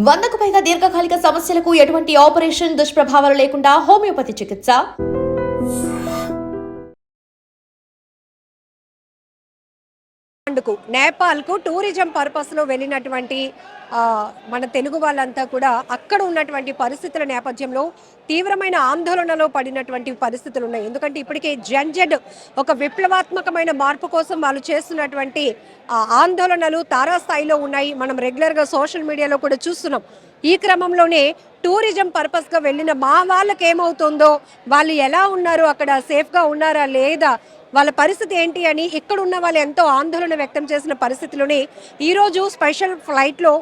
100కు పైగా దీర్ఘకాలిక సమస్యలకు ఎటువంటి ఆపరేషన్ దుష్ప్రభావాలు లేకుండా హోమియోపతి చికిత్స. నేపాల్కు టూరిజం పర్పస్లో వెళ్ళినటువంటి మన తెలుగు వాళ్ళంతా కూడా అక్కడ ఉన్నటువంటి పరిస్థితుల నేపథ్యంలో తీవ్రమైన ఆందోళనలో పడినటువంటి పరిస్థితులు ఉన్నాయి. ఎందుకంటే ఇప్పటికే జెడ్ ఒక విప్లవాత్మకమైన మార్పు కోసం వాళ్ళు చేస్తున్నటువంటి ఆందోళనలు తారాస్థాయిలో ఉన్నాయి. మనం రెగ్యులర్గా సోషల్ మీడియాలో కూడా చూస్తున్నాం. ఈ క్రమంలోనే టూరిజం పర్పస్గా వెళ్ళిన మా వాళ్ళకి ఏమవుతుందో, వాళ్ళు ఎలా ఉన్నారు, అక్కడ సేఫ్గా ఉన్నారా లేదా, వాళ్ళ పరిస్థితి ఏంటి అని ఇక్కడ ఉన్న వాళ్ళు ఎంతో ఆందోళన వ్యక్తం చేసిన పరిస్థితిలోనే ఈరోజు స్పెషల్ ఫ్లైట్లో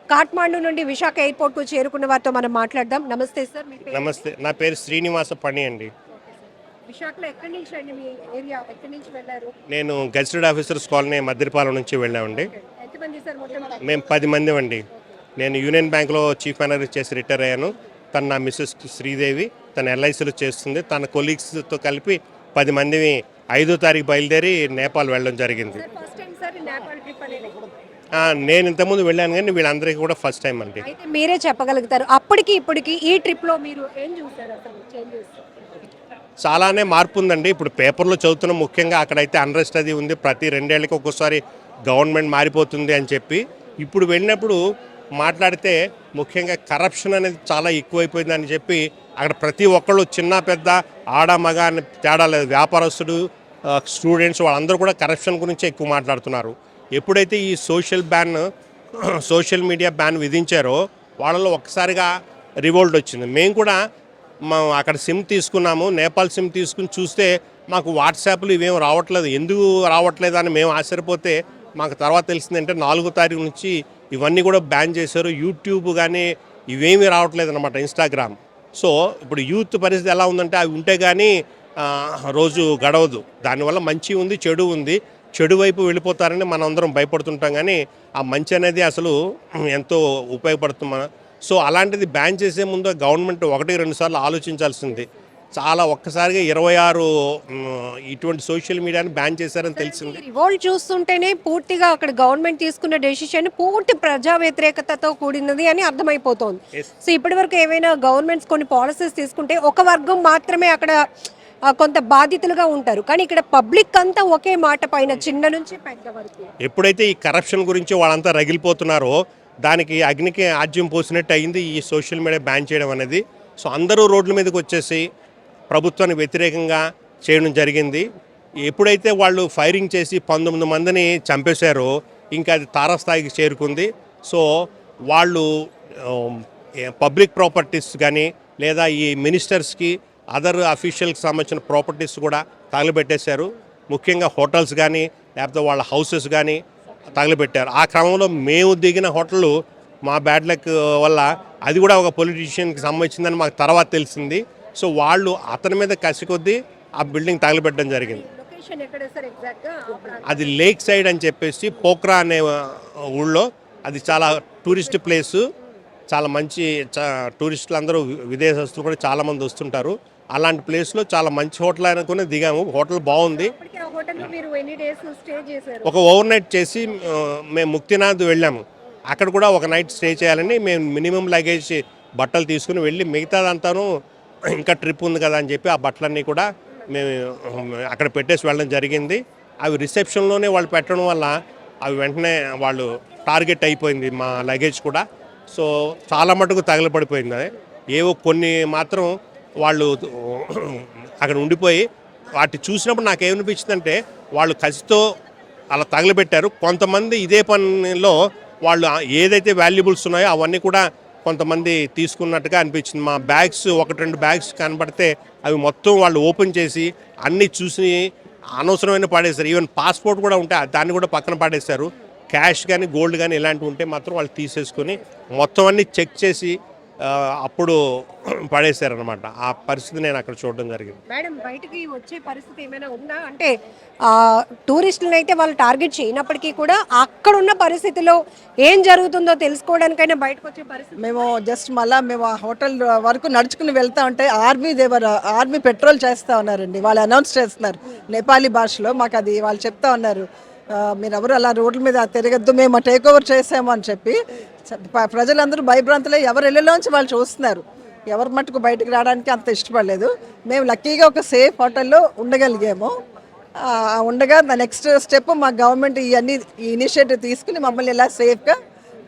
కాఠ్మాండు నుండి విశాఖ ఎయిర్పోర్ట్కు చేరుకున్న వారితో మనం మాట్లాడదాం. నమస్తే సార్. నమస్తే, నా పేరు శ్రీనివాస పని అండి. విశాఖలో ఎక్కడి నుంచి అండి, మీ ఏరియా ఎక్కడి నుంచి వెళ్ళారు? నేను గెజిటెడ్ ఆఫీసర్స్ కాలనీ మద్దిపాలెం నుంచి వెళ్ళామండి. ఎంతమంది సార్ మొత్తం? మేము 10 మంది అండి. నేను యూనియన్ బ్యాంక్లో చీఫ్ మేనేజర్ చేసి రిటైర్ అయ్యాను. తను నా మిస్సెస్ శ్రీదేవి, తన ఎల్ఐసిలో చేస్తుంది. తన కొలీగ్స్తో కలిపి 10 మంది 5వ తారీఖు బయలుదేరి నేపాల్ వెళ్ళడం జరిగింది. నేను ఇంతకుముందు వెళ్ళాను కానీ వీళ్ళందరికీ కూడా ఫస్ట్ టైం అండి. మీరే చెప్పగలుగుతారు అప్పటికి ఇప్పటికి ఈ ట్రిప్లో మీరు ఏం చూసారు? అసలు చేంజెస్ చాలానే మార్పు ఉందండి. ఇప్పుడు పేపర్లో చదువుతున్నాం, ముఖ్యంగా అక్కడైతే అన్రెస్ట్ అది ఉంది. ప్రతి 2 ఏళ్ళకి ఒక్కోసారి గవర్నమెంట్ మారిపోతుంది అని చెప్పి. ఇప్పుడు వెళ్ళినప్పుడు మాట్లాడితే ముఖ్యంగా కరప్షన్ అనేది చాలా ఎక్కువైపోయిందని చెప్పి అక్కడ ప్రతి ఒక్కళ్ళు చిన్న పెద్ద ఆడ మగ అని తేడా లేదు, వ్యాపారస్తుడు స్టూడెంట్స్ వాళ్ళందరూ కూడా కరప్షన్ గురించి ఎక్కువ మాట్లాడుతున్నారు. ఎప్పుడైతే ఈ సోషల్ మీడియా బ్యాన్ విధించారో వాళ్ళలో ఒక్కసారిగా రివోల్ట్ వచ్చింది. మేము కూడా అక్కడ సిమ్ తీసుకున్నాము, నేపాల్ సిమ్ తీసుకుని చూస్తే మాకు వాట్సాప్లు ఇవేం రావట్లేదు. ఎందుకు రావట్లేదు అని మేము ఆశ్చర్యపోతే మాకు తర్వాత తెలిసిందంటే 4వ తారీఖు నుంచి ఇవన్నీ కూడా బ్యాన్ చేశారు. యూట్యూబ్ కానీ ఇవేమీ రావట్లేదు అనమాట, ఇన్స్టాగ్రామ్. సో ఇప్పుడు యూత్ పరిస్థితి ఎలా ఉందంటే అవి ఉంటే కానీ రోజు గడవదు. దానివల్ల మంచి ఉంది, చెడు ఉంది. చెడు వైపు వెళ్ళిపోతారని మనం అందరం భయపడుతుంటాం, కానీ ఆ మంచి అనేది అసలు ఎంతో ఉపయోగపడుతుంది. సో అలాంటిది బ్యాన్ చేసే ముందు గవర్నమెంట్ 1-2 సార్లు ఆలోచించాల్సింది. చాలా ఒక్కసారిగా 26 ఇటువంటి సోషల్ మీడియాని బ్యాన్ చేశారని తెలిసింది. రివోల్ట్ చూస్తుంటేనే పూర్తిగా అక్కడ గవర్నమెంట్ తీసుకున్న డెసిషన్ పూర్తి ప్రజా వ్యతిరేకతతో కూడినది అని అర్థమైపోతుంది. సో ఇప్పటి వరకు ఏవైనా గవర్నమెంట్స్ కొన్ని పాలసీస్ తీసుకుంటే ఒక వర్గం మాత్రమే అక్కడ కొంత బాధితులుగా ఉంటారు, కానీ ఇక్కడ పబ్లిక్ అంతా ఒకే మాట పైన చిన్న నుంచి పెద్ద వరకు. ఎప్పుడైతే ఈ కరప్షన్ గురించి వాళ్ళంతా రగిలిపోతున్నారో దానికి అగ్నికి ఆజ్యం పోసినట్టు అయింది ఈ సోషల్ మీడియా బ్యాన్ చేయడం అనేది. సో అందరూ రోడ్ల మీదకి వచ్చేసి ప్రభుత్వానికి వ్యతిరేకంగా చేయడం జరిగింది. ఎప్పుడైతే వాళ్ళు ఫైరింగ్ చేసి 19 మందిని చంపేశారో ఇంకా అది తారాస్థాయికి చేరుకుంది. సో వాళ్ళు పబ్లిక్ ప్రాపర్టీస్ కానీ లేదా ఈ మినిస్టర్స్కి అదర్ అఫీషియల్కి సంబంధించిన ప్రాపర్టీస్ కూడా తగలబెట్టేశారు. ముఖ్యంగా హోటల్స్ కానీ లేకపోతే వాళ్ళ హౌసెస్ కానీ తగలబెట్టారు. ఆ క్రమంలో మేము దిగిన హోటల్ మా బ్యాడ్ లక్ వల్ల అది కూడా ఒక పొలిటీషియన్కి సంబంధించిందని మాకు తర్వాత తెలిసింది. సో వాళ్ళు అతని మీద కసి కొద్దీ ఆ బిల్డింగ్ తగలబెట్టడం జరిగింది. అది లేక్ సైడ్ అని చెప్పేసి పోఖ్రా అనే ఊళ్ళో, అది చాలా టూరిస్ట్ ప్లేసు. చాలా మంచి టూరిస్టులు అందరూ విదేశస్తులు కూడా చాలామంది వస్తుంటారు. అలాంటి ప్లేస్లో చాలా మంచి హోటల్ అనుకుని దిగాము. హోటల్ బాగుంది. ఒక ఓవర్ నైట్ చేసి మేము ముక్తినాథ్ వెళ్ళాము. అక్కడ కూడా ఒక నైట్ స్టే చేయాలని మేము మినిమం లగేజ్ బట్టలు తీసుకుని వెళ్ళి మిగతాదంతాను ఇంకా ట్రిప్ ఉంది కదా అని చెప్పి ఆ బట్టలన్నీ కూడా మేము అక్కడ పెట్టేసి వెళ్ళడం జరిగింది. అవి రిసెప్షన్లోనే వాళ్ళు పెట్టడం వల్ల అవి వెంటనే వాళ్ళు టార్గెట్ అయిపోయింది మా లగేజ్ కూడా. సో చాలా మటుకు తగలపడిపోయింది. ఏవో కొన్ని మాత్రం వాళ్ళు అక్కడ ఉండిపోయి వాటి చూసినప్పుడు నాకు ఏమనిపించిందంటే వాళ్ళు కసితో అలా తగలబెట్టారు. కొంతమంది ఇదే పనిలో వాళ్ళు ఏదైతే వాల్యుబుల్స్ ఉన్నాయో అవన్నీ కూడా కొంతమంది తీసుకున్నట్టుగా అనిపించింది. మా బ్యాగ్స్ 1-2 బ్యాగ్స్ కనబడితే అవి మొత్తం వాళ్ళు ఓపెన్ చేసి అన్నీ చూసి అనవసరమైన పడేశారు. ఈవెన్ పాస్పోర్ట్ కూడా ఉంటే దాన్ని కూడా పక్కన పడేశారు. క్యాష్ కానీ గోల్డ్ కానీ ఇలాంటివి ఉంటే మాత్రం వాళ్ళు తీసేసుకొని మొత్తం అన్నీ చెక్ చేసి అప్పుడు పడేశారనమాట. ఆ పరిస్థితి నేను అక్కడ చూడడం జరిగింది. మేడం, బయటికి వచ్చే పరిస్థితి ఏమైనా ఉందా? అంటే టూరిస్టులను అయితే వాళ్ళు టార్గెట్ చేయనప్పటికీ కూడా అక్కడ ఉన్న పరిస్థితిలో ఏం జరుగుతుందో తెలుసుకోవడానికైనా బయటకు వచ్చే పరిస్థితి. మేము జస్ట్ మేము ఆ హోటల్ వరకు నడుచుకుని వెళ్తా ఉంటే ఆర్మీ పెట్రోల్ చేస్తూ ఉన్నారండి. వాళ్ళు అనౌన్స్ చేస్తున్నారు నేపాలీ భాషలో. మాకు అది వాళ్ళు చెప్తా ఉన్నారు, మీరెవరు అలా రోడ్ల మీద తిరగద్దు, మేము టేక్ ఓవర్ చేసాము అని చెప్పి ప్రజలందరూ భయభ్రాంతులై ఎవరు ఇళ్ళలోంచి వాళ్ళు చూస్తున్నారు. ఎవరి మట్టుకు బయటకు రావడానికి అంత ఇష్టపడలేదు. మేము లక్కీగా ఒక సేఫ్ హోటల్లో ఉండగలిగాము. ఉండగా ద నెక్స్ట్ స్టెప్ మా గవర్నమెంట్ ఈ ఇనిషియేటివ్ తీసుకుని మమ్మల్ని ఇలా సేఫ్గా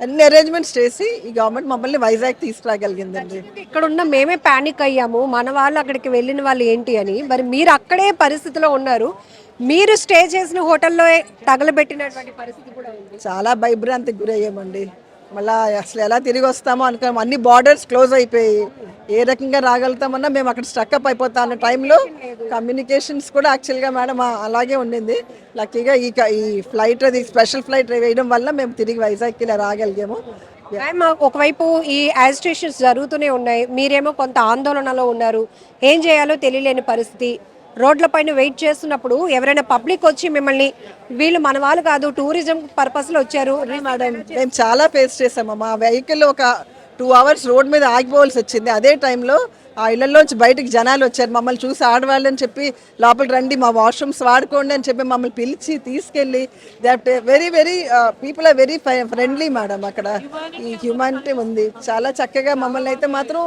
అన్ని అరేంజ్మెంట్స్ చేసి ఈ గవర్నమెంట్ మమ్మల్ని వైజాగ్ తీసుకురాగలిగిందండి. ఇక్కడ ఉన్న మేమే ప్యానిక్ అయ్యాము, మన వాళ్ళు అక్కడికి వెళ్ళిన వాళ్ళు ఏంటి అని. మరి మీరు అక్కడే పరిస్థితిలో ఉన్నారు, మీరు స్టే చేసిన హోటల్లో తగలబెట్టినటువంటి పరిస్థితి కూడా ఉంది. చాలా భయభ్రాంతికి గురయ్యామండి. మళ్ళీ అసలు ఎలా తిరిగి వస్తామో అనుకున్నాం. అన్ని బార్డర్స్ క్లోజ్ అయిపోయి ఏ రకంగా రాగలుగుతామన్నా మేము అక్కడ స్టక్అప్ అయిపోతాం అన్న టైంలో కమ్యూనికేషన్స్ కూడా యాక్చువల్గా మేడం అలాగే ఉండింది. లక్కీగా ఈ ఫ్లైట్ అది స్పెషల్ ఫ్లైట్ వేయడం వల్ల మేము తిరిగి వైజాగ్కి ఇలా రాగలిగాము. మ్యామ్, ఒకవైపు ఈ యాజిటేషన్స్ జరుగుతూనే ఉన్నాయి, మీరేమో కొంత ఆందోళనలో ఉన్నారు, ఏం చేయాలో తెలియలేని పరిస్థితి. రోడ్లపైన వెయిట్ చేస్తున్నప్పుడు ఎవరైనా పబ్లిక్ వచ్చి మిమ్మల్ని వీళ్ళు మన వాళ్ళు కాదు టూరిజం పర్పస్లో వచ్చారు మేడం, మేము చాలా ఫేస్ చేసాము. మా వెహికల్ ఒక 2 hours రోడ్ మీద ఆగిపోవాల్సి వచ్చింది. అదే టైంలో ఆ ఇళ్లలోంచి బయటికి జనాలు వచ్చారు. మమ్మల్ని చూసి ఆడవాళ్ళని చెప్పి లోపల రండి, మా వాష్రూమ్స్ వాడుకోండి అని చెప్పి మమ్మల్ని పిలిచి తీసుకెళ్ళి that very very people are very friendly madam. అక్కడ ఈ హ్యూమానిటీ ఉంది. చాలా చక్కగా మమ్మల్ని అయితే మాత్రం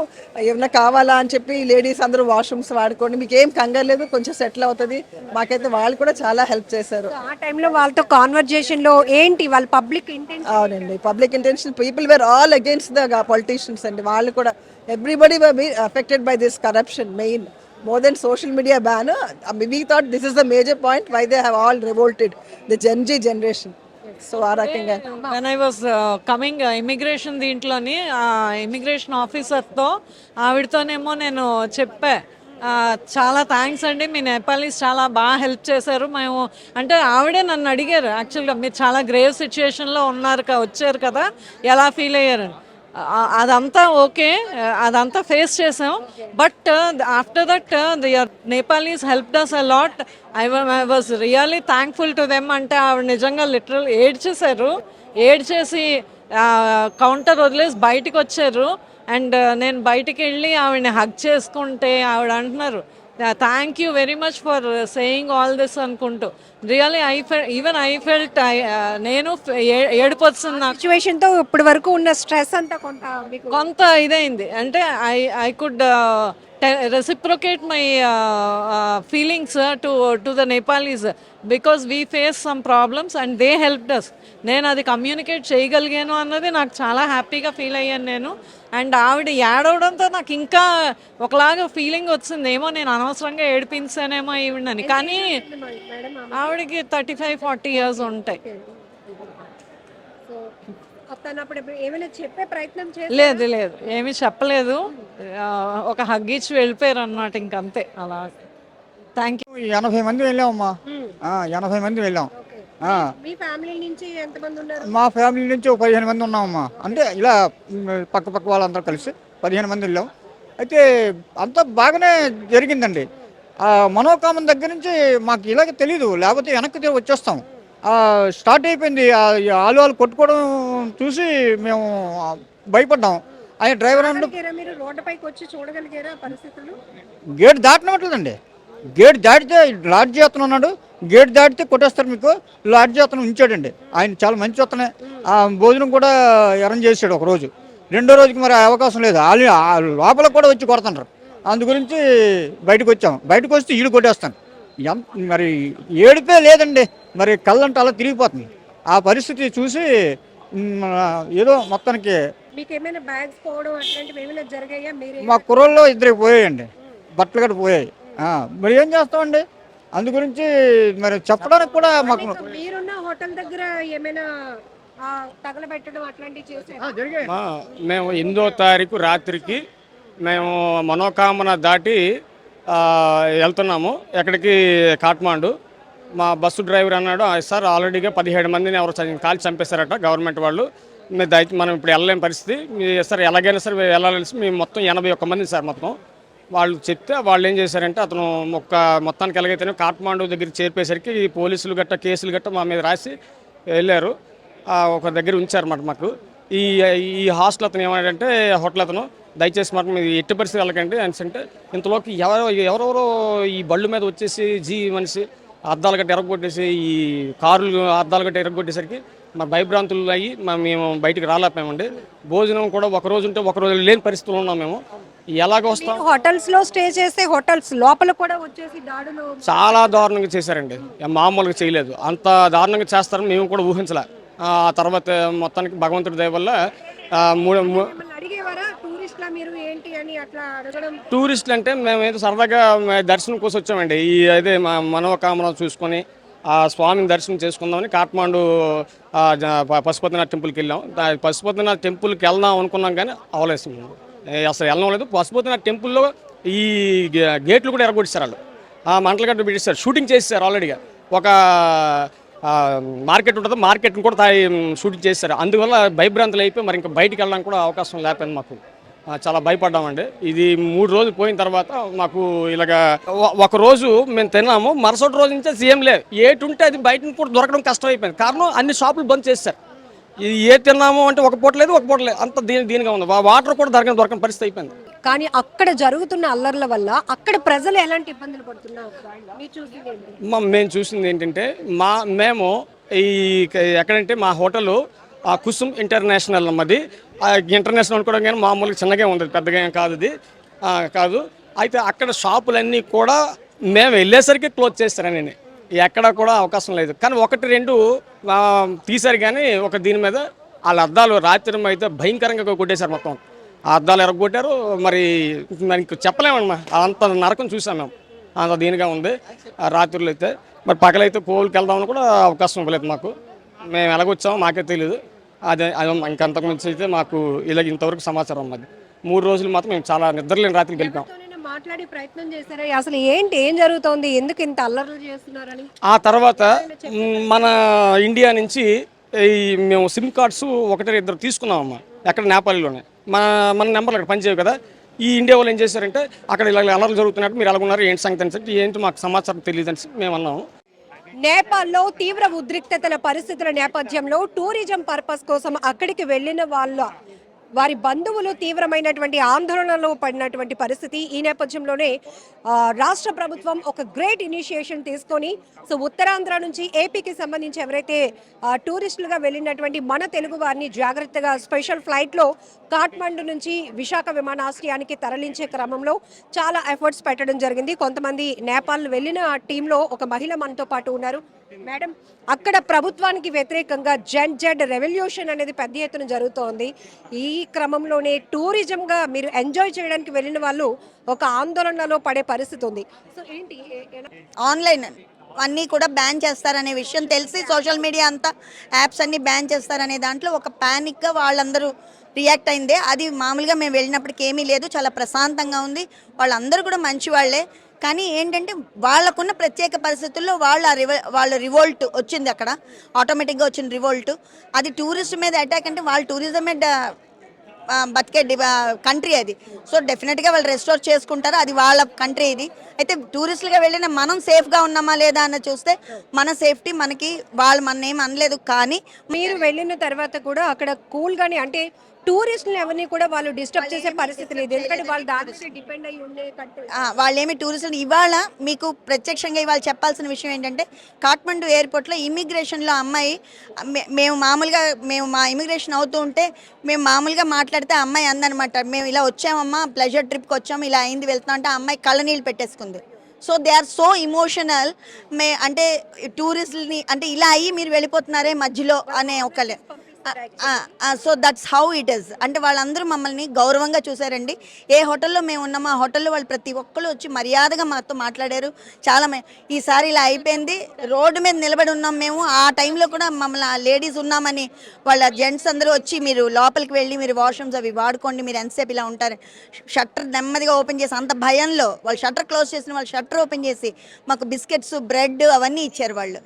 ఏమన్నా కావాలా అని చెప్పి లేడీస్ అందరూ వాష్రూమ్స్ వాడుకోండి, మీకు ఏం కంగారు లేదు, కొంచెం సెటిల్ అవుతుంది. మాకైతే వాళ్ళు కూడా చాలా హెల్ప్ చేశారు. ఆ టైంలో వాళ్ళతో కాన్వర్జేషన్ లో ఏంటి వాళ్ళ పబ్లిక్ ఇంటెన్షన్? అవునండి, public intention people were all against the politicians అండి. వాళ్ళు కూడా everybody were affected by this corruption main more than social media ban. We thought this is the major point why they have all revolted, the Gen Z generation. So ఆ రకంగా when I was coming immigration దీంట్లోని immigration ఆఫీసర్తో ఆవిడతోనేమో నేను చెప్పా, చాలా thanks అండి, మీ Nepalese చాలా బాగా హెల్ప్ చేశారు. మేము అంటే ఆవిడే నన్ను అడిగారు, యాక్చువల్గా మీరు చాలా గ్రేవ్ సిచ్యుయేషన్లో వచ్చారు కదా, ఎలా ఫీల్ అయ్యారని. అదంతా ఓకే, అదంతా ఫేస్ చేసాం. But after that Nepalese helped us a lot. I was really thankful to them. అంటే ఆవిడ నిజంగా లిటరల్ ఏడ్చేశారు, ఏడ్చేసి కౌంటర్ వదిలేసి బయటకు వచ్చారు. అండ్ నేను బయటికి వెళ్ళి ఆవిడని హగ్ చేసుకుంటే ఆవిడ అంటున్నారు, thank you very much for saying all this అనుకుంటూ. రియల్లీ ఐ ఫెల్ట్ నేను ఏడుపు వస్తుంది నాకు. సిచ్యువేషన్తో ఇప్పటి వరకు ఉన్న స్ట్రెస్ అంతా కొంత ఇదైంది. అంటే I could reciprocate my feelings to the Nepalis because we faced some problems and they helped us. నేను అది కమ్యూనికేట్ చేయగలిగాను అన్నది నాకు చాలా హ్యాపీగా ఫీల్ అయ్యాను నేను. అండ్ ఆవిడ ఏడవడంతో నాకు ఇంకా ఒకలాగా ఫీలింగ్ వచ్చింది, ఏమో నేను అనవసరంగా ఏడిపించానేమో ఈవిడని. కానీ ఆవిడకి 35-40 years ఉంటాయి. లేదు లేదు ఏమీ చెప్పలేదు, ఒక హగ్ ఇచ్చి వెళ్ళిపోయారు అనమాట, ఇంకంతే. అలా థ్యాంక్ యూ. 80 మంది వెళ్ళామమ్మా, 80 మంది వెళ్ళాం. మా ఫ్యామిలీ నుంచి ఒక 15 మంది ఉన్నామమ్మా. అంటే ఇలా పక్క వాళ్ళందరూ కలిసి 15 మంది వెళ్ళాం. అయితే అంతా బాగానే జరిగిందండి. మనోకామం దగ్గర నుంచి మాకు ఇలాగే తెలీదు, లేకపోతే వెనక్కి వచ్చేస్తాం. స్టార్ట్ అయిపోయింది, ఆలు కొట్టుకోవడం చూసి మేము భయపడ్డాం. ఆయన డ్రైవర్ గేట్ దాటినట్లేదండి. గేట్ దాటితే లాడ్జీ అతను ఉన్నాడు, గేట్ దాటితే కొట్టేస్తారు మీకు. లాడ్జీ అతను ఉంచాడండి, ఆయన చాలా మంచి అతనే. భోజనం కూడా అరేంజ్ చేశాడు ఒకరోజు. రెండో రోజుకి మరి అవకాశం లేదు, లోపల కూడా వచ్చి కొడుతున్నారు. అందు గురించి బయటకు వచ్చాం. బయటకు వస్తే ఈడు కొట్టేస్తాను. మరి ఏడిపే లేదండి, మరి కళ్ళంటే అలా తిరిగిపోతుంది. ఆ పరిస్థితి చూసి ఏదో మొత్తానికి మా కుర్రోళ్ళు 2 పోయాయండి, బట్టలు కూడా పోయాయి. మరి ఏం చేస్తామండి, అందు గురించి మరి చెప్పడానికి కూడా మాకు మేము 8వ తారీఖు రాత్రికి మేము మనోకామన దాటి వెళ్తున్నాము ఎక్కడికి, కాఠ్మాండు. మా బస్సు డ్రైవర్ అన్నాడు, సార్ ఆల్రెడీగా 17 మందిని ఎవరు కాల్చి చంపేశారట గవర్నమెంట్ వాళ్ళు, మనం ఇప్పుడు వెళ్ళలేని పరిస్థితి, సార్ ఎలాగైనా సరే వెళ్ళాలని మేము మొత్తం 81 మంది సార్ మొత్తం వాళ్ళు చెప్తే వాళ్ళు ఏం చేశారంటే అతను మొత్తానికి ఎలాగైతేనే కాఠ్మాండు దగ్గరికి చేర్పేసరికి ఈ పోలీసులు గట్ట కేసులు గట్ట మా మీద రాసి వెళ్ళారు. ఒక దగ్గర ఉంచారన్నమాట మాకు. ఈ హాస్టల్ అతను ఏమంటే హోటల్ అతను, దయచేసి మాకు మీరు ఎట్టి పరిస్థితి వెళ్ళకండి అని అంటే, ఇంతలోకి ఎవరెవరో ఈ బళ్ళు మీద వచ్చేసి మనిషి అద్దాలు గట్ట ఎరగొట్టేసి ఈ కార్లు అద్దాలు గట్ట ఎరగొట్టేసరికి మా భయభ్రాంతులు అయ్యి మేము బయటికి రాలేకపోయామండి. భోజనం కూడా ఒక రోజు ఉంటే ఒక రోజు లేని పరిస్థితులు ఉన్నాం మేము. ఎలాగ వస్తాం? హోటల్స్ లో స్టే చేస్తే హోటల్స్ లోపల కూడా వచ్చేసి దాడులు చాలా దారుణంగా చేశారండి, మామూలుగా చేయలేదు. అంత దారుణంగా చేస్తారని మేము కూడా ఊహించలే. ఆ తర్వాత మొత్తానికి భగవంతుడి దయ వల్ల మిమ్మల్ని అడిగేవారా టూరిస్ట్లా మీరు ఏంటి అని అట్లా అడగడం? టూరిస్టులు అంటే మేము ఏదో సరదాగా దర్శనం కోసం వచ్చామండి. ఈ అదే మా మనోకామన చూసుకొని ఆ స్వామిని దర్శనం చేసుకుందామని కాఠ్మాండు పశుపతినాథ్ టెంపుల్కి వెళ్ళాం. పశుపతినాథ్ టెంపుల్కి వెళ్దాం అనుకున్నాం కానీ అవలేదు, అసలు వెళ్ళడం లేదు. పశుపతినాథ్ టెంపుల్లో ఈ గేట్లు కూడా ఎరగొట్టారు వాళ్ళు, మంటలు గట్ట పెట్టేస్తారు, షూటింగ్ చేసేసారు ఆల్రెడీగా. ఒక మార్కెట్ ఉంటుంది, మార్కెట్ని కూడా షూటింగ్ చేస్తారు. అందువల్ల భయభ్రాంతులు అయిపోయి మరి ఇంకా బయటికి వెళ్ళడానికి కూడా అవకాశం లేకపోయింది. మాకు చాలా భయపడ్డామండి. ఇది 3 రోజులు పోయిన తర్వాత మాకు ఇలాగా ఒక రోజు మేము తిన్నాము, మరుసటి రోజు నుంచే సీఎం లేదు. ఏటి ఉంటే అది బయట కూడా దొరకడం కష్టం అయిపోయింది. కారణం అన్ని షాపులు బంద్ చేస్తారు. ఇది ఏ తిన్నాము అంటే ఒక పూట లేదు, ఒక పూట లేదు, అంత దీనిగా ఉంది. వాటర్ కూడా దొరకని పరిస్థితి అయిపోయింది. కానీ అక్కడ జరుగుతున్న అల్లర్ల వల్ల అక్కడ ప్రజలు ఎలాంటి ఇబ్బందులు పడుతున్నారు మీరు చూసింది ఏంటి? మేము చూసింది ఏంటంటే మేము ఈ ఎక్కడంటే మా హోటల్ కుసుమ్ ఇంటర్నేషనల్ అన్నది. ఇంటర్నేషనల్ అనుకోవడం కానీ మామూలుగా చిన్నగా ఉండదు, పెద్దగా ఏం కాదు ఇది కాదు. అయితే అక్కడ షాపులన్నీ కూడా మేము వెళ్ళేసరికి క్లోజ్ చేస్తారని ఎక్కడ కూడా అవకాశం లేదు. కానీ 1-2 తీశారు కానీ ఒక దీని మీద వాళ్ళ అద్దాలు రాత్రి అయితే భయంకరంగా కొట్టేశారు. మొత్తం ఆ అద్దాలు ఎరగొట్టారు. మరి మనకి చెప్పలేమమ్మా, అంత నరకం చూసాం మేము, అంత దీనిగా ఉంది. రాత్రులు అయితే మరి పగలైతే కోవిల్కి వెళ్దామని కూడా అవకాశం ఇవ్వలేదు మాకు. మేము ఎలాగొచ్చామో మాకే తెలియదు. అదే ఇంకంతకుమించి అయితే మాకు ఇంతవరకు సమాచారం ఉన్నది. 3 రోజులు మాత్రం మేము చాలా నిద్రలేని రాత్రికి గెలిపాం. మాట్లాడే ప్రయత్నం చేశారా అసలు ఏం జరుగుతోంది, ఎందుకు ఇంత అల్లర్లు చేస్తున్నారని? ఆ తర్వాత మన ఇండియా నుంచి మేము సిమ్ కార్డ్స్ 1-2 తీసుకున్నామమ్మా, ఎక్కడ నేపాల్లోనే. మన నెంబర్లు అక్కడ పనిచేయవు కదా. ఈ ఇండియా వాళ్ళు ఏం చేశారంటే అక్కడ ఇలా అల్లర్లు జరుగుతున్నట్టు మీరు ఎలాగున్నారు, ఏంటి సంగతి అని ఏంటి మాకు సమాచారం తెలియదు అని మేము అన్నాము. నేపాల్లో తీవ్ర ఉద్రిక్తతల పరిస్థితుల నేపథ్యంలో టూరిజం పర్పస్ కోసం అక్కడికి వెళ్ళిన వారి బంధువులు తీవ్రమైనటువంటి ఆందోళనలో పడినటువంటి పరిస్థితి. ఈ నేపథ్యంలోనే రాష్ట్ర ప్రభుత్వం ఒక గ్రేట్ ఇనిషియేషన్ తీసుకొని ఉత్తరాంధ్ర నుంచి ఏపీకి సంబంధించి ఎవరైతే టూరిస్టులుగా వెళ్ళినటువంటి మన తెలుగు వారిని జాగ్రత్తగా స్పెషల్ ఫ్లైట్లో కాఠ్మండు నుంచి విశాఖ విమానాశ్రయానికి తరలించే క్రమంలో చాలా ఎఫర్ట్స్ పెట్టడం జరిగింది. కొంతమంది నేపాల్ వెళ్ళిన టీంలో ఒక మహిళ మనతో పాటు ఉన్నారు. మేడం, అక్కడ ప్రభుత్వానికి వ్యతిరేకంగా జెడ్ రెవల్యూషన్ అనేది పెద్ద ఎత్తున జరుగుతోంది. ఈ క్రమంలోనే టూరిజంగా మీరు ఎంజాయ్ చేయడానికి వెళ్ళిన వాళ్ళు ఒక ఆందోళనలో పడే పరిస్థితి ఉంది. సో ఏంటి ఆన్లైన్ అన్నీ కూడా బ్యాన్ చేస్తారనే విషయం తెలిసి సోషల్ మీడియా అంతా యాప్స్ అన్నీ బ్యాన్ చేస్తారనే దాంట్లో ఒక ప్యానిక్గా వాళ్ళందరూ రియాక్ట్ అయిందే. అది మామూలుగా మేము వెళ్ళినప్పటికీ ఏమీ లేదు, చాలా ప్రశాంతంగా ఉంది. వాళ్ళందరూ కూడా మంచి వాళ్ళే. కానీ ఏంటంటే వాళ్ళకున్న ప్రత్యేక పరిస్థితుల్లో వాళ్ళ రివోల్ట్ వచ్చింది, అక్కడ ఆటోమేటిక్గా వచ్చిన రివోల్ట్. అది టూరిస్ట్ మీద అటాక్ అంటే వాళ్ళ టూరిజమే బతికే కంట్రీ అది. సో డెఫినెట్గా వాళ్ళు రెస్టోర్ చేసుకుంటారు, అది వాళ్ళ కంట్రీ. ఇది అయితే టూరిస్టులుగా వెళ్ళిన మనం సేఫ్గా ఉన్నామా లేదా అన్న చూస్తే మన సేఫ్టీ మనకి వాళ్ళు మన ఏం అనలేదు. కానీ మీరు వెళ్ళిన తర్వాత కూడా అక్కడ కూల్గానే అంటే టూరిస్టులు ఎవరిని కూడా వాళ్ళు డిస్టర్బ్ చేసే పరిస్థితి లేదు, ఎందుకంటే వాళ్ళు దాని మీద డిపెండ్ అయ్యి ఉండే వాళ్ళేమి టూరిస్టులు. ఇవాళ మీకు ప్రత్యక్షంగా ఇవాళ చెప్పాల్సిన విషయం ఏంటంటే కాఠ్మండు ఎయిర్పోర్ట్లో ఇమిగ్రేషన్లో అమ్మాయి మేము మా ఇమిగ్రేషన్ అవుతూ ఉంటే మేము మామూలుగా మాట్లాడితే అమ్మాయి అందనమాట, మేము ఇలా వచ్చామమ్మా ప్లెజర్ ట్రిప్కి వచ్చాము, ఇలా అయింది వెళ్తున్నాం అంటే ఆ అమ్మాయి కళ్ళనీళ్ళు పెట్టేసుకుంది. So they are so emotional. అంటే టూరిస్టులని అంటే ఇలా అయ్యి మీరు వెళ్ళిపోతున్నారే మధ్యలో అనే ఒకళ్ళే. So that's how it is. అంటే వాళ్ళందరూ మమ్మల్ని గౌరవంగా చూశారండి. ఏ హోటల్లో మేము ఉన్నామో ఆ హోటల్లో వాళ్ళు ప్రతి ఒక్కరు వచ్చి మర్యాదగా మాతో మాట్లాడారు. చాలా ఈసారి ఇలా అయిపోయింది, రోడ్డు మీద నిలబడి ఉన్నాం మేము. ఆ టైంలో కూడా మమ్మల్ని ఆ లేడీస్ ఉన్నామని వాళ్ళ జెంట్స్ అందరూ వచ్చి మీరు లోపలికి వెళ్ళి మీరు వాష్రూమ్స్ అవి వాడుకోండి, మీరు ఎంతసేపు ఇలా ఉంటారు. షట్టర్ నెమ్మదిగా ఓపెన్ చేసి అంత భయంలో వాళ్ళు షట్టర్ క్లోజ్ చేసిన వాళ్ళు షట్టర్ ఓపెన్ చేసి మాకు బిస్కెట్స్ బ్రెడ్ అవన్నీ ఇచ్చారు వాళ్ళు.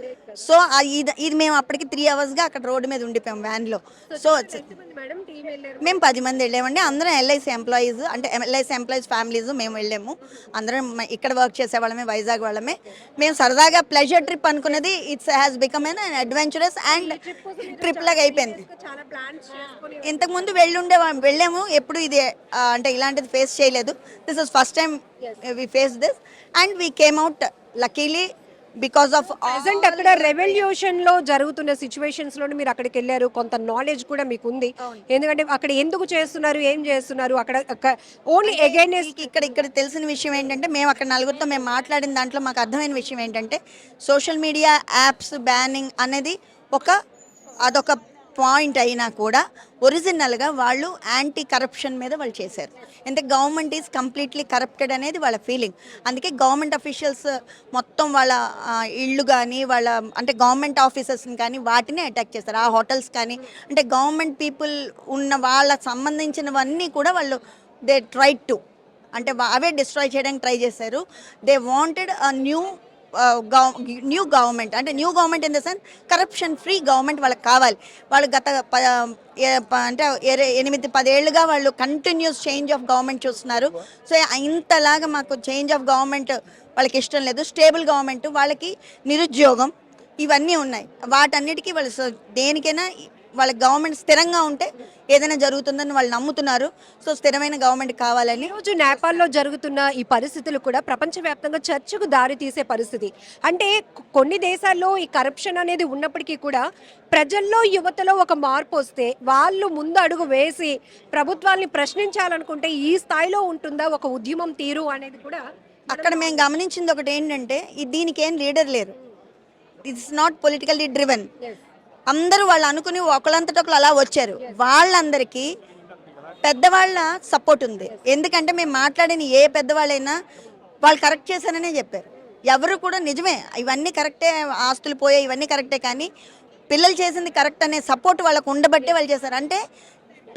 సో ఇది మేము అప్పటికి 3 అవర్స్గా అక్కడ రోడ్డు మీద ఉండిపోయాం వ్యాన్లో. సో మేము 10 మంది వెళ్ళామండి. అందరం ఎల్ఐసి ఎంప్లాయీస్, అంటే ఎల్ఐసి ఎంప్లాయీస్ ఫ్యామిలీస్ మేము వెళ్ళాము. అందరం ఇక్కడ వర్క్ చేసే వాళ్ళమే, వైజాగ్ వాళ్ళమే. మేము సరదాగా ప్లెజర్ ట్రిప్ అనుకున్నది it's has become an adventurous and trip లాగా అయిపోయింది. ఇంతకుముందు వెళ్ళాము, ఎప్పుడు ఇది అంటే ఇలాంటిది ఫేస్ చేయలేదు. This is first time we face this and we came out luckily. Because of present అక్కడ రెవల్యూషన్ లో జరుగుతున్న సిచ్యువేషన్స్ లో మీరు అక్కడికి వెళ్ళారు, కొంత నాలెడ్జ్ కూడా మీకు ఉంది. ఎందుకంటే అక్కడ ఎందుకు చేస్తున్నారు, ఏం చేస్తున్నారు, అక్కడ ఓన్లీ అగైనెస్ట్ ఇక్కడ తెలిసిన విషయం ఏంటంటే, మేము అక్కడ నలుగురితో మేము మాట్లాడిన దాంట్లో మాకు అర్థమైన విషయం ఏంటంటే, సోషల్ మీడియా యాప్స్ బ్యానింగ్ అనేది అదొక పాయింట్ అయినా కూడా ఒరిజినల్గా వాళ్ళు యాంటీ కరప్షన్ మీద వాళ్ళు చేశారు. అంటే గవర్నమెంట్ ఈజ్ కంప్లీట్లీ కరప్టెడ్ అనేది వాళ్ళ ఫీలింగ్. అందుకే గవర్నమెంట్ అఫీషియల్స్ మొత్తం వాళ్ళ ఇళ్ళు కానీ వాళ్ళ అంటే గవర్నమెంట్ ఆఫీసర్స్ని కానీ వాటిని అటాక్ చేస్తారు. ఆ హోటల్స్ కానీ అంటే గవర్నమెంట్ పీపుల్ ఉన్న వాళ్ళకి సంబంధించినవన్నీ కూడా వాళ్ళు దే ట్రై టు అంటే అవే డిస్ట్రాయ్ చేయడానికి ట్రై చేశారు. They wanted a new government, అంటే new government in the sense corruption free government వాళ్ళకి కావాలి. వాళ్ళు గత అంటే 8-10 ఏళ్ళుగా వాళ్ళు కంటిన్యూస్ చేంజ్ ఆఫ్ గవర్నమెంట్ చూస్తున్నారు. సో ఇంతలాగా మాకు చేంజ్ ఆఫ్ గవర్నమెంట్ వాళ్ళకి ఇష్టం లేదు. స్టేబుల్ గవర్నమెంట్, వాళ్ళకి నిరుద్యోగం ఇవన్నీ ఉన్నాయి. వాటన్నిటికీ వాళ్ళు దేనికైనా వాళ్ళ గవర్నమెంట్ స్థిరంగా ఉంటే ఏదైనా జరుగుతుందని వాళ్ళు నమ్ముతున్నారు. సో స్థిరమైన గవర్నమెంట్ కావాలని. ఈరోజు నేపాల్లో జరుగుతున్న ఈ పరిస్థితులు కూడా ప్రపంచవ్యాప్తంగా చర్చకు దారి తీసే పరిస్థితి. అంటే కొన్ని దేశాల్లో ఈ కరప్షన్ అనేది ఉన్నప్పటికీ కూడా ప్రజల్లో యువతలో ఒక మార్పు వస్తే వాళ్ళు ముందు అడుగు వేసి ప్రభుత్వాల్ని ప్రశ్నించాలనుకుంటే ఈ స్థాయిలో ఉంటుందా ఒక ఉద్యమం తీరు అనేది కూడా అక్కడ మేము గమనించింది ఒకటి ఏంటంటే, దీనికి ఏం లీడర్ లేరు. It's not politically driven. అందరూ వాళ్ళు అనుకుని ఒకళ్ళంతట ఒకళ్ళు అలా వచ్చారు. వాళ్ళందరికీ పెద్దవాళ్ళ సపోర్ట్ ఉంది. ఎందుకంటే మేము మాట్లాడిన ఏ పెద్దవాళ్ళైనా వాళ్ళు కరెక్ట్ చేశారనే చెప్పారు. ఎవరు కూడా నిజమే ఇవన్నీ కరెక్టే, ఆస్తులు పోయాయి ఇవన్నీ కరెక్టే, కానీ పిల్లలు చేసింది కరెక్ట్ అనే సపోర్ట్ వాళ్ళకు ఉండబట్టే వాళ్ళు చేశారు. అంటే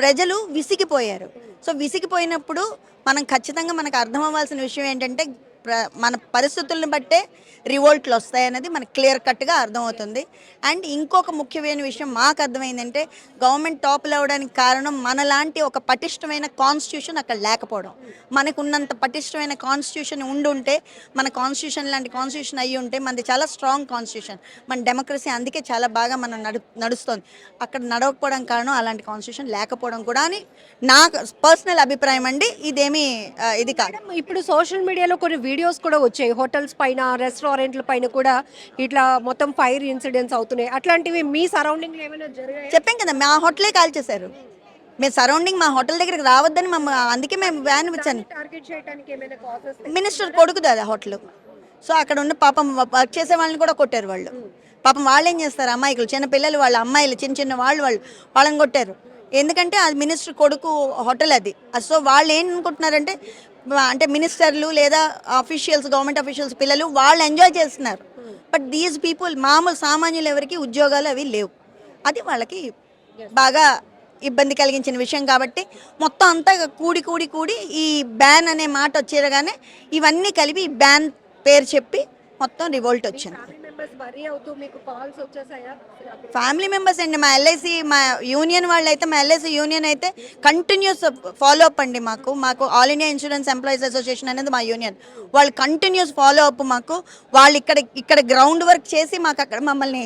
ప్రజలు విసిగిపోయారు. సో విసిగిపోయినప్పుడు మనం ఖచ్చితంగా మనకు అర్థం అవ్వాల్సిన విషయం ఏంటంటే, మన పరిస్థితులను బట్టే రివోల్ట్లు వస్తాయనేది మనకు క్లియర్ కట్గా అర్థమవుతుంది. అండ్ ఇంకొక ముఖ్యమైన విషయం మాకు అర్థమైందంటే, గవర్నమెంట్ టాపుల్ అవ్వడానికి కారణం మనలాంటి ఒక పటిష్టమైన కాన్స్టిట్యూషన్ అక్కడ లేకపోవడం. మనకు ఉన్నంత పటిష్టమైన కాన్స్టిట్యూషన్ ఉండుంటే, మన కాన్స్టిట్యూషన్ లాంటి కాన్స్టిట్యూషన్ అయ్యి ఉంటే, మనది చాలా స్ట్రాంగ్ కాన్స్టిట్యూషన్, మన డెమోక్రసీ అందుకే చాలా బాగా మనం నడుస్తుంది. అక్కడ నడవకపోవడం కారణం అలాంటి కాన్స్టిట్యూషన్ లేకపోవడం కూడా అని నా పర్సనల్ అభిప్రాయం అండి. ఇదేమి ఇది కాదు. ఇప్పుడు సోషల్ మీడియాలో కొన్ని వీడియోస్ కూడా వచ్చాయి, హోటల్స్ పైన రెస్టారెంట్ల పైన కూడా ఇట్లా మొత్తం ఫైర్ ఇన్సిడెంట్స్ అవుతున్నాయి. అట్లాంటివి మీ సరౌండింగ్ ఏమైనా జరిగాయి? చెప్పాం కదా, మా హోటలే కాల్ చేశారు. మేము సరౌండింగ్ మా హోటల్ దగ్గరికి రావద్దని అందుకే మేము వ్యాన్ ఇచ్చాను. టార్గెట్ చేయడానికి ఏమైనా కాజెస్? మినిస్టర్ కొడుకుది అది హోటల్. సో అక్కడ ఉన్న పాపం వర్క్ చేసే వాళ్ళని కూడా కొట్టారు వాళ్ళు. పాపం వాళ్ళు ఏం చేస్తారు, అమ్మాయిలు చిన్న పిల్లలు వాళ్ళ అమ్మాయిలు చిన్న వాళ్ళని కొట్టారు. ఎందుకంటే అది మినిస్టర్ కొడుకు హోటల్ అది. సో వాళ్ళు ఏం అనుకుంటున్నారంటే, అంటే మినిస్టర్లు లేదా అఫీషియల్స్, గవర్నమెంట్ అఫీషియల్స్ పిల్లలు వాళ్ళు ఎంజాయ్ చేస్తున్నారు. బట్ దీస్ పీపుల్ మామూలు సామాన్యులు ఎవరికి ఉద్యోగాలు అవి లేవు. అది వాళ్ళకి బాగా ఇబ్బంది కలిగించిన విషయం. కాబట్టి మొత్తం అంతా కూడి ఈ బ్యాన్ అనే మాట వచ్చేయగానే ఇవన్నీ కలిపి ఈ బ్యాన్ పేరు చెప్పి మొత్తం రివోల్ట్ వచ్చింది. ఫ్యామిలీ మెంబర్స్ అండి, మా ఎల్ఐసి మా యూనియన్ వాళ్ళు అయితే, మా ఎల్ఐసి యూనియన్ అయితే కంటిన్యూస్ ఫాలో అప్ అండి. మాకు all India insurance employees association అనేది మా యూనియన్, వాళ్ళు కంటిన్యూస్ ఫాలో అప్. వాళ్ళు ఇక్కడ గ్రౌండ్ వర్క్ చేసి మాకు అక్కడ మమ్మల్ని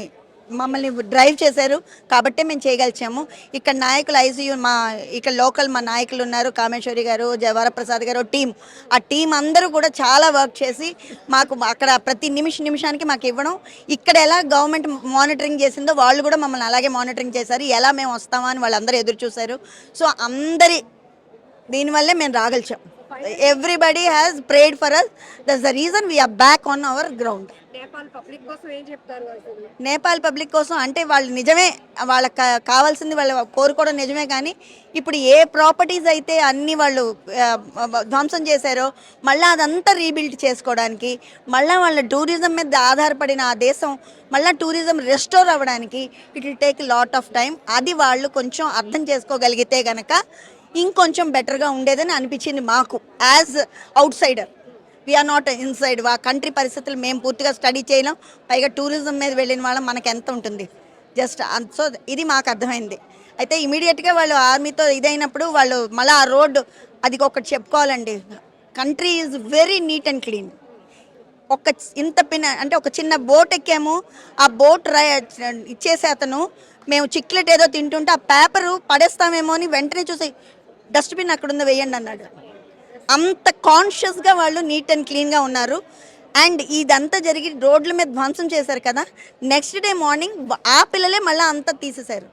డ్రైవ్ చేశారు. కాబట్టే మేము చేయగలిచాము. ఇక్కడ నాయకులు ఐసీయూ ఇక్కడ లోకల్ మా నాయకులు ఉన్నారు, కామేశ్వరి గారు, వరప్రసాద్ గారు, ఆ టీం అందరూ కూడా చాలా వర్క్ చేసి మాకు అక్కడ ప్రతి నిమిషానికి మాకు ఇవ్వడం. ఇక్కడ ఎలా గవర్నమెంట్ మానిటరింగ్ చేసిందో వాళ్ళు కూడా మమ్మల్ని అలాగే మానిటరింగ్ చేశారు. ఎలా మేము వస్తామా అని వాళ్ళందరూ ఎదురు చూశారు. సో దీనివల్లే మేము రాగలిచాం. Everybody has prayed for us. That's the reason we are back on our ground. Nepal public కోసం అంటే వాళ్ళు నిజమే, వాళ్ళకి కావాల్సింది వాళ్ళు కోరుకోవడం నిజమే. కానీ ఇప్పుడు ఏ ప్రాపర్టీస్ అయితే అన్నీ వాళ్ళు ధ్వంసం చేశారో మళ్ళీ అదంతా రీబిల్డ్ చేసుకోవడానికి, మళ్ళీ వాళ్ళ టూరిజం మీద ఆధారపడిన ఆ దేశం మళ్ళీ టూరిజం రెస్టోర్ అవ్వడానికి it will take lot of time. అది వాళ్ళు కొంచెం అర్థం చేసుకోగలిగితే కనుక ఇంకొంచెం బెటర్గా ఉండేదని అనిపించింది మాకు as outsider. We are not inside. ఆ కంట్రీ పరిస్థితులు మేము పూర్తిగా స్టడీ చేయలేం. పైగా టూరిజం మీద వెళ్ళిన వాళ్ళం మనకు ఎంత ఉంటుంది జస్ట్. సో ఇది మాకు అర్థమైంది. అయితే ఇమీడియట్గా వాళ్ళు ఆర్మీతో ఇదైనప్పుడు వాళ్ళు మళ్ళీ ఆ రోడ్డు అది ఒకటి చెప్పుకోవాలండి, country is very neat and clean. అంటే ఒక చిన్న బోట్ ఎక్కాము, ఆ బోట్ ఇచ్చేసే అతను మేము చిక్లెట్ ఏదో తింటుంటే ఆ పేపరు పడేస్తామేమో అని వెంటనే చూసి డస్ట్బిన్ అక్కడ ఉందో వేయండి అన్నాడు. అంత కాన్షియస్గా వాళ్ళు నీట్ అండ్ క్లీన్గా ఉన్నారు. అండ్ ఇదంతా జరిగి రోడ్ల మీద ధ్వంసం చేశారు కదా, నెక్స్ట్ డే మార్నింగ్ ఆ పిల్లలే మళ్ళీ అంతా తీసేశారు.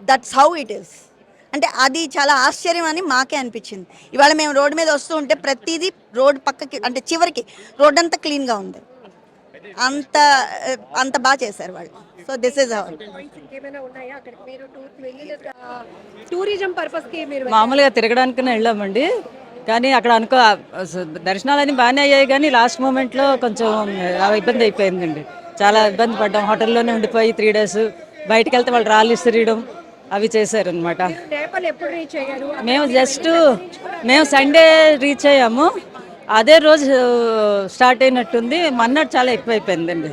That's how it is. అంటే అది చాలా ఆశ్చర్యం అని మాకే అనిపించింది. ఇవాళ మేము రోడ్డు మీద వస్తూ ఉంటే ప్రతిదీ రోడ్ పక్కకి అంటే చివరికి రోడ్ అంతా క్లీన్గా ఉంది. అంత అంత బాగా చేశారు వాళ్ళు. So this is how. ఏమైనా ఉన్నాయా అక్కడికి మీరు టూరిజం పర్పస్కి మీరు మామూలుగా తిరగడానికనే వెళ్ళామండి, కానీ అక్కడ దర్శనాలన్నీ బాగానే అయ్యాయి, కానీ లాస్ట్ మూమెంట్లో కొంచెం ఇబ్బంది అయిపోయిందండి. చాలా ఇబ్బంది పడ్డాం. హోటల్లోనే ఉండిపోయి 3 days. బయటకు వెళ్తే వాళ్ళు రాళ్ళు ఇసిరియడం అవి చేశారు అనమాట. నేపాల్ ఎప్పుడు రీచ్ అయ్యారు? మేము సండే రీచ్ అయ్యాము. అదే రోజు స్టార్ట్ అయినట్టుంది. మన్నాడు చాలా ఎక్కువైపోయిందండి.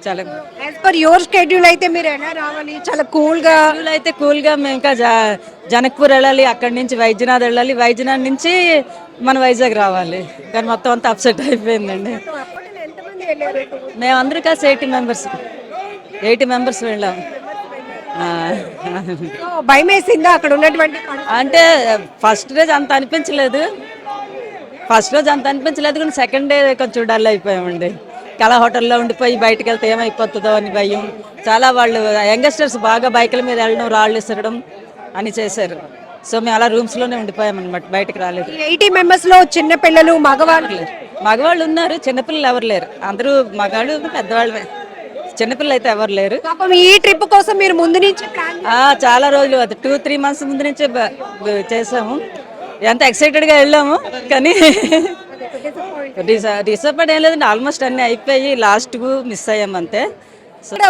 చాలా యాజ్ పర్ యువర్ షెడ్యూల్ అయితే మీరు ఎలా రావాలి? చాలా కూల్గా అయితే కూల్గా మేము ఇంకా జనక్పూర్ వెళ్ళాలి, అక్కడి నుంచి వైద్యనాథ్ వెళ్ళాలి, వైద్యనాథ్ నుంచి మన వైజాగ్ రావాలి, కానీ మొత్తం అంతా అప్సెట్ అయిపోయిందండి. అప్పట్లో ఎంతమంది వెళ్ళారు? మేము అందరూ కాస్త 80 మెంబర్స్ వెళ్ళాము. భయం వేసిందా అక్కడ ఉన్నటువంటి? అంటే ఫస్ట్ రోజు అంత అనిపించలేదు, కానీ సెకండ్ డే కొంచెం డల్ అయిపోయామండి. కళా హోటల్లో ఉండిపోయి బయటకు వెళ్తే ఏమైపోతుందో అని భయం. చాలా వాళ్ళు యంగస్టర్స్ బాగా బైకుల మీద వెళ్ళడం, రాళ్ళు ఇసరడం అని చేశారు. సో మేము అలా రూమ్స్లోనే ఉండిపోయామన్నమాట, బయటకు రాలేదు. 80 members లో చిన్న పిల్లలు మగవాళ్ళు ఉన్నారు, చిన్నపిల్లలు ఎవరు లేరు. అందరూ మగవాళ్ళు పెద్దవాళ్ళమే, చిన్నపిల్లలు అయితే ఎవరు లేరు. ఈ ట్రిప్ కోసం మీరు ముందు నుంచి చాలా రోజులు 2-3 months ముందు నుంచే చేసాము. ఎంత ఎక్సైటెడ్గా వెళ్ళాము, కానీ డిసప్పాయింట్ ఏం లేదండి. ఆల్మోస్ట్ అన్నీ అయిపోయి లాస్ట్కు మిస్ అయ్యాము అంతే.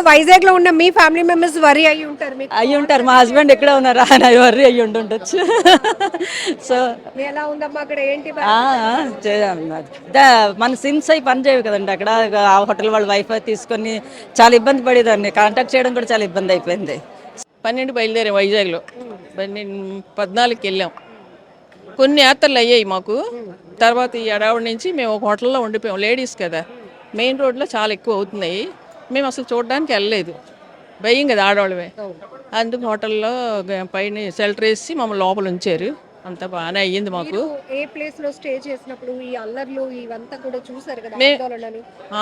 వైజాగ్ లో ఉన్న మీ ఫ్యామిలీ మెంబర్స్ వరి అయ్యి ఉంటారు. మా హస్బెండ్ ఎక్కడ ఉన్నారు, ఆయన వరి అయ్యి ఉండొచ్చు. సో ఎలా ఉందమ్మా అక్కడ ఏంటి? మన సిమ్స్ అయి పని చేయవు కదండి అక్కడ. ఆ హోటల్ వాళ్ళు వైఫై తీసుకొని చాలా ఇబ్బంది పడేదాన్ని. కాంటాక్ట్ చేయడం కూడా చాలా ఇబ్బంది అయిపోయింది. 12 బయలుదేరాం వైజాగ్లో. 14కి వెళ్ళాం. కొన్ని యాత్రలు అయ్యాయి మాకు. తర్వాత ఈ అడవుడి నుంచి మేము ఒక హోటల్లో ఉండిపోయాం. లేడీస్ కదా, మెయిన్ రోడ్లో చాలా ఎక్కువ అవుతున్నాయి. మేము అసలు చూడడానికి వెళ్ళలేదు, భయం కదా ఆడవాళ్ళమే. అందుకు హోటల్లో పైన షెల్టర్ వేసి మమ్మల్ని లోపల ఉంచారు. అంత బాగానే అయ్యింది మాకు. ఏ ప్లేస్ లో స్టే చేసినప్పుడు ఈ అల్లర్లు ఇవంతా కూడా చూసారు కదా,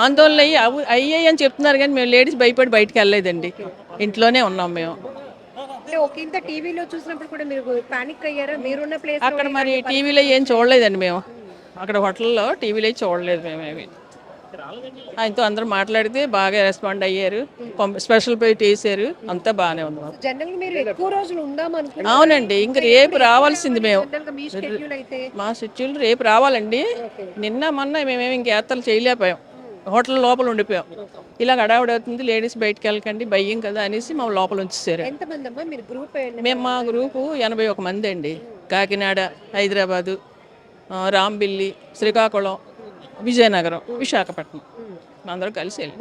ఆందోళన అయ్యాయి అని చెప్తున్నారు, కానీ మేము లేడీస్ భయపడి బయటకు వెళ్ళలేదండి, ఇంట్లోనే ఉన్నాం మేము. టీవీలో చూసినప్పుడు కూడా మీరు పానిక్ అయ్యారా? మీరున్న ప్లేస్ అక్కడ మరి టీవీలో ఏం చూడలేదండి మేము. అక్కడ హోటల్లో టీవీలో చూడలేదు మేమేమి. ఆయనతో అందరూ మాట్లాడితే బాగా రెస్పాండ్ అయ్యారు, స్పెషల్ ప్లేట్ వేసారు, అంతా బాగానే ఉంది. అవునండి, ఇంక రేపు రావాల్సింది మేము. మా షెడ్యూల్ రేపు రావాలండి. నిన్న మొన్న మేమేమి ఇంక యాత్రలు చేయలేకపోయాం, హోటల్ లోపల ఉండిపోయాం. ఇలా హడావుడి అవుతుంది, లేడీస్ బయటకు వెళ్ళకండి, భయం కదా అనేసి మా లోపల ఉంచేసారు. మేము మా గ్రూపు 81 మంది అండి. కాకినాడ, హైదరాబాదు, రాంబిల్లి, శ్రీకాకుళం, విజయనగరం, విశాఖపట్నం అందరూ కలిసి వెళ్ళాం.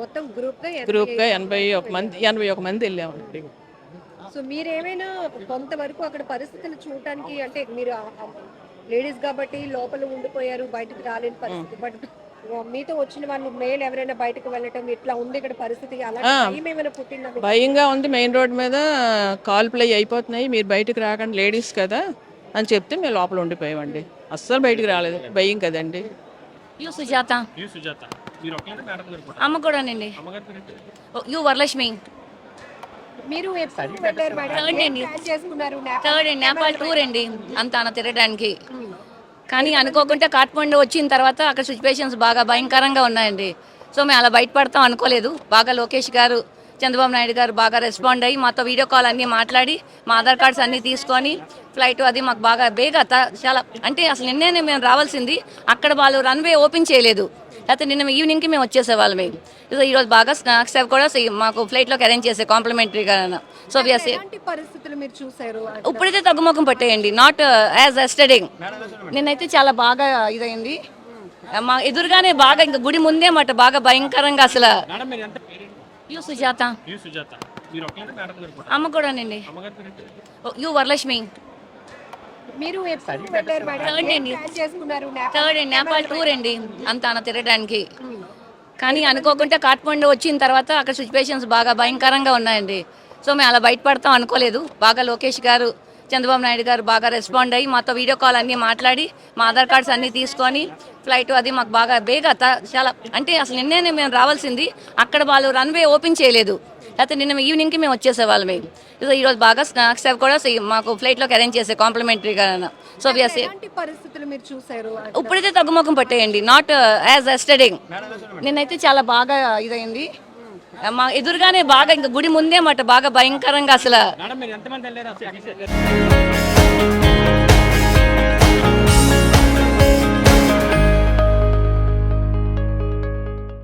గ్రూప్గా 81 మంది వెళ్ళామండి. సో మీరేమైనా కొంతవరకు అక్కడ పరిస్థితులు చూడటానికి, అంటే మీరు లేడీస్ కాబట్టి లోపల ఉండిపోయారు, బయటకు రాలేని పరిస్థితి, బట్ మీతో వచ్చిన వాళ్ళు మేల్ ఎవరైనా బయటకు వెళ్ళటం ఇట్లా ఉంది ఇక్కడ పరిస్థితి? భయంగా ఉంది. మెయిన్ రోడ్ మీద కాల్ ప్లే అయిపోతున్నాయి, మీరు బయటకు రాకండి లేడీస్ కదా అని చెప్తే మేము లోపల ఉండిపోయామండి. అస్సలు బయటకు రాలేదు, భయం కదండి. సుజాత అమ్మ కూడానండి. వరలక్ష్మి. మీరు నేపాల్ టూర్ అండి అంతా తిరగడానికి. కానీ అనుకోకుండా కాఠ్మండు వచ్చిన తర్వాత అక్కడ సిచ్యువేషన్స్ బాగా భయంకరంగా ఉన్నాయండి. సో మేము అలా బయటపడతాం అనుకోలేదు. బాగా లోకేష్ గారు, చంద్రబాబు నాయుడు గారు బాగా రెస్పాండ్ అయ్యి మాతో వీడియో కాల్ అన్నీ మాట్లాడి మా ఆధార్ కార్డ్స్ అన్నీ తీసుకొని ఫ్లైట్ అది మాకు బాగా బేగా చాలా, అంటే అసలు నిన్నే మేము రావాల్సింది, అక్కడ వాళ్ళు రన్వే ఓపెన్ చేయలేదు. లేకపోతే నిన్న ఈవినింగ్కి మేము వచ్చేసేవాళ్ళం. ఈరోజు బాగా స్నాక్స్ అవి కూడా మాకు ఫ్లైట్లోకి అరేంజ్ చేసే కాంప్లిమెంటరీగా. సో పరిస్థితులు మీరు చూసారు? ఇప్పుడైతే తగ్గుముఖం పట్టేయండి, నాట్ యాజ్ ఎస్టర్డే. నిన్నైతే చాలా బాగా ఇదైంది. మా ఎదురుగానే బాగా ఇంకా గుడి ముందే మాట బాగా భయంకరంగా అసలు. సుజాత అమ్మ కూడానండి. వరలక్ష్మి. మీరు నేపాల్ టూర్ అండి అంతా తిరగడానికి. కానీ అనుకోకుండా కాఠ్మండు వచ్చిన తర్వాత అక్కడ సిచ్యువేషన్స్ బాగా భయంకరంగా ఉన్నాయండి. సో మేము అలా బయటపడతాం అనుకోలేదు. బాగా లోకేష్ గారు, చంద్రబాబు నాయుడు గారు బాగా రెస్పాండ్ అయ్యి మాతో వీడియో కాల్ అన్నీ మాట్లాడి మా ఆధార్ కార్డ్స్ అన్నీ తీసుకొని ఫ్లైట్ అది మాకు బాగా చాలా అంటే అసలు నిన్నే మేము రావాల్సింది, అక్కడ వాళ్ళు రన్వే ఓపెన్ చేయలేదు, లేకపోతే నిన్న ఈవినింగ్కి మేము వచ్చేసేవాళ్ళమే. ఈరోజు బాగా స్నాక్స్ అవి కూడా మాకు ఫ్లైట్లోకి అరేంజ్ చేసే కాంప్లిమెంటరీగా. సో ఎలాంటి పరిస్థితులు మీరు చూసారు? ఇప్పుడైతే తగ్గుముఖం పట్టేయండి, నాట్ యాజ్ ఎస్టర్డే. నిన్నైతే చాలా బాగా ఇదైంది, మా ఎదురుగానే బాగా ఇంకా గుడి ముందే మాట బాగా భయంకరంగా అసలు